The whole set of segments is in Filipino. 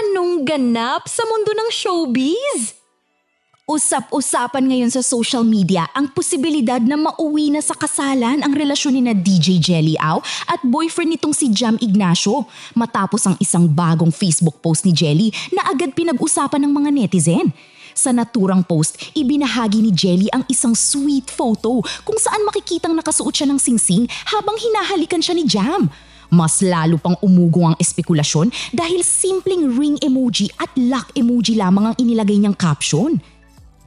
Anong ganap sa mundo ng showbiz? Usap-usapan ngayon sa social media ang posibilidad na mauwi na sa kasalan ang relasyon ni na DJ Jelly Au at boyfriend nitong si Jam Ignacio matapos ang isang bagong Facebook post ni Jelly na agad pinag-usapan ng mga netizen. Sa naturang post, ibinahagi ni Jelly ang isang sweet photo kung saan makikitang nakasuot siya ng singsing habang hinahalikan siya ni Jam. Mas lalo pang umugong ang espekulasyon dahil simpleng ring emoji at lock emoji lamang ang inilagay niyang caption.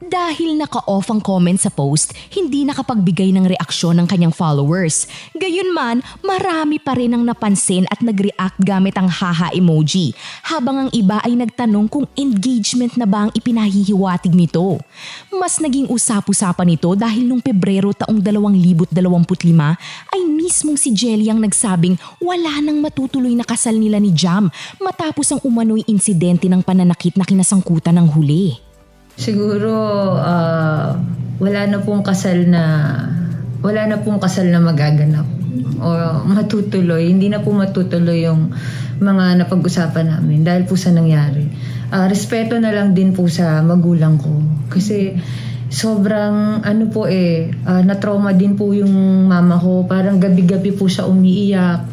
Dahil naka-off ang comment sa post, hindi nakapagbigay ng reaksyon ng kanyang followers. Gayunman, marami pa rin ang napansin at nag-react gamit ang haha emoji, habang ang iba ay nagtanong kung engagement na ba ang ipinahihiwatig nito. Mas naging usap-usapan ito dahil noong Pebrero taong 2025 ay mismong si Jelly ang nagsabing wala nang matutuloy na kasal nila ni Jam matapos ang umano'y insidente ng pananakit na kinasangkutan ng huli. Siguro wala na pong kasal na magaganap o matutuloy. Hindi na po matutuloy yung mga napag-usapan namin dahil po sa nangyari. Respeto na lang din po sa magulang ko kasi sobrang na-trauma din po yung mama ko. Parang gabi-gabi po siya umiiyak.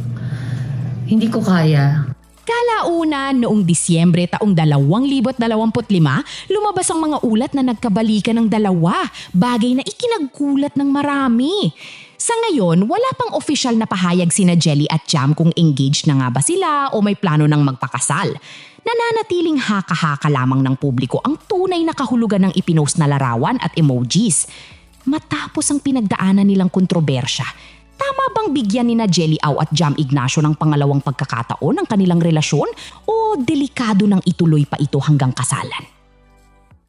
Hindi ko kaya. Kalauna noong Disyembre taong 2025, lumabas ang mga ulat na nagkabalikan ng dalawa, bagay na ikinagkulat ng marami. Sa ngayon, wala pang opisyal na pahayag sina Jelly at Jam kung engaged na nga ba sila o may plano ng magpakasal. Nananatiling haka-haka lamang ng publiko ang tunay na kahulugan ng ipinost na larawan at emojis. Matapos ang pinagdaanan nilang kontrobersya, tama bang bigyan ni na Jelly Au at Jam Ignacio ng pangalawang pagkakataon ng kanilang relasyon o delikado nang ituloy pa ito hanggang kasalan?